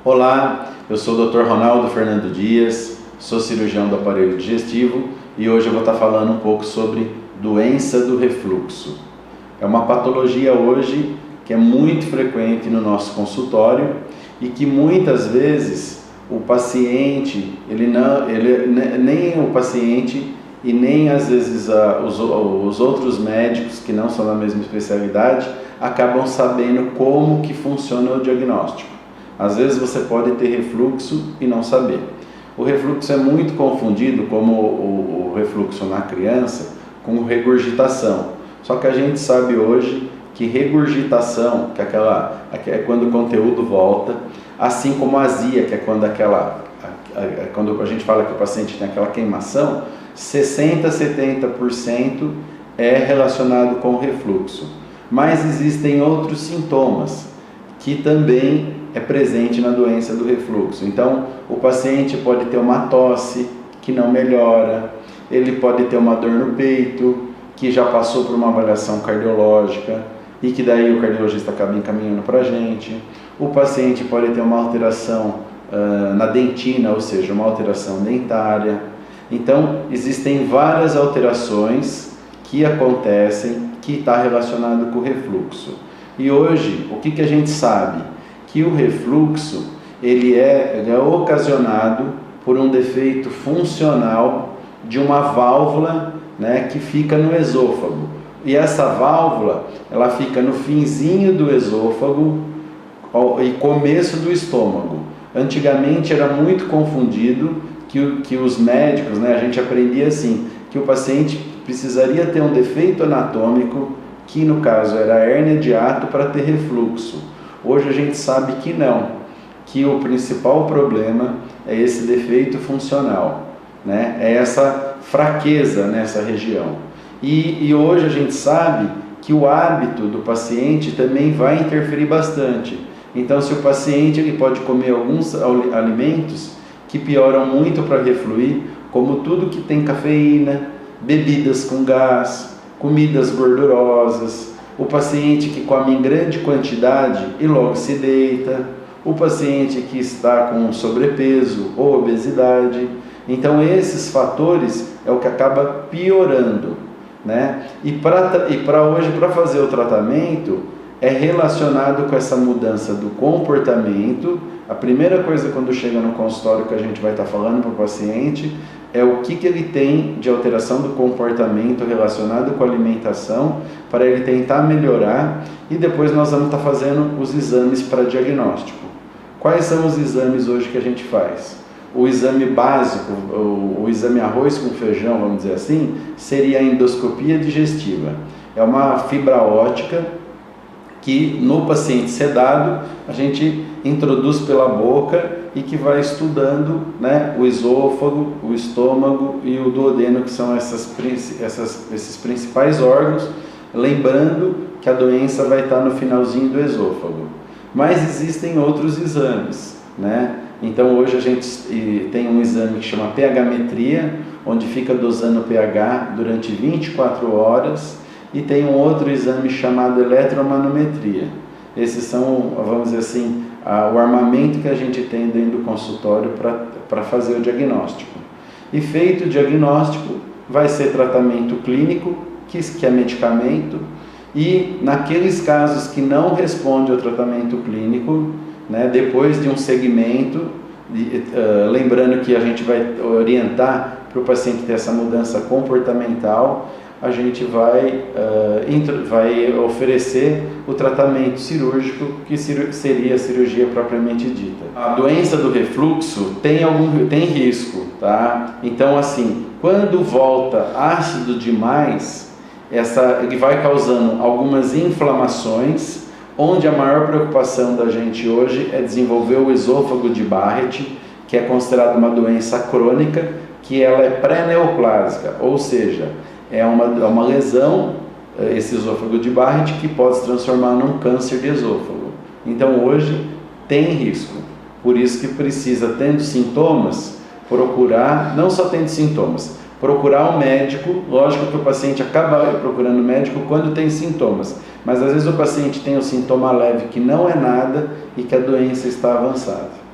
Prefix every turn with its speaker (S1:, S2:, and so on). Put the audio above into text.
S1: Olá, eu sou o Dr. Ronaldo Fernando Dias, sou cirurgião do aparelho digestivo e hoje eu vou estar falando um pouco sobre doença do refluxo. É uma patologia hoje que é muito frequente no nosso consultório e que muitas vezes o paciente, nem o paciente e nem às vezes os outros médicos que não são da mesma especialidade acabam sabendo como que funciona o diagnóstico. Às vezes você pode ter refluxo e não saber. O refluxo é muito confundido, como o refluxo na criança, com regurgitação. Só que a gente sabe hoje que regurgitação, que é quando o conteúdo volta, assim como azia, que é quando quando a gente fala que o paciente tem aquela queimação, 60% a 70% é relacionado com o refluxo. Mas existem outros sintomas que também é presente na doença do refluxo. Então, o paciente pode ter uma tosse que não melhora, ele pode ter uma dor no peito, que já passou por uma avaliação cardiológica e que daí o cardiologista acaba encaminhando para a gente. O paciente pode ter uma alteração na dentina, ou seja, uma alteração dentária. Então, existem várias alterações que acontecem que está relacionado com o refluxo. E hoje, o que a gente sabe? Que o refluxo ele é ocasionado por um defeito funcional de uma válvula, né, que fica no esôfago. E essa válvula ela fica no finzinho do esôfago e começo do estômago. Antigamente era muito confundido que os médicos, né, a gente aprendia assim, que o paciente precisaria ter um defeito anatômico, que no caso era a hérnia de hiato, para ter refluxo. Hoje a gente sabe que não, que o principal problema é esse defeito funcional, né? É essa fraqueza nessa região. E hoje a gente sabe que o hábito do paciente também vai interferir bastante. Então, se o paciente ele pode comer alguns alimentos que pioram muito para refluir, como tudo que tem cafeína, bebidas com gás, comidas gordurosas, o paciente que come em grande quantidade e logo se deita, o paciente que está com sobrepeso ou obesidade. Então esses fatores é o que acaba piorando, né? E para hoje, para fazer o tratamento, é relacionado com essa mudança do comportamento. A primeira coisa quando chega no consultório que a gente vai estar falando para o paciente é o que ele tem de alteração do comportamento relacionado com a alimentação para ele tentar melhorar, e depois nós vamos estar fazendo os exames para diagnóstico. Quais são os exames hoje que a gente faz? O exame básico, o exame arroz com feijão, vamos dizer assim, seria a endoscopia digestiva. É uma fibra óptica que no paciente sedado a gente introduz pela boca e que vai estudando, né, o esôfago, o estômago e o duodeno, que são esses principais órgãos, lembrando que a doença vai estar no finalzinho do esôfago. Mas existem outros exames, né? Então hoje a gente tem um exame que chama pH-metria, onde fica dosando o pH durante 24 horas, e tem um outro exame chamado eletromanometria. Esses são, vamos dizer assim, o armamento que a gente tem dentro do consultório para fazer o diagnóstico. E feito o diagnóstico, vai ser tratamento clínico, que é medicamento, e naqueles casos que não responde ao tratamento clínico, né, depois de um segmento, lembrando que a gente vai orientar para o paciente ter essa mudança comportamental, a gente vai oferecer o tratamento cirúrgico, que seria a cirurgia propriamente dita. A doença do refluxo tem risco, tá? Então, assim, quando volta ácido demais, ele vai causando algumas inflamações, onde a maior preocupação da gente hoje é desenvolver o esôfago de Barrett, que é considerado uma doença crônica, que ela é pré-neoplásica, ou seja, é uma lesão, esse esôfago de Barrett, que pode se transformar num câncer de esôfago. Então hoje tem risco, por isso que precisa, tendo sintomas, procurar, não só tendo sintomas, procurar um médico. Lógico que o paciente acaba procurando médico quando tem sintomas, mas às vezes o paciente tem um sintoma leve que não é nada e que a doença está avançada.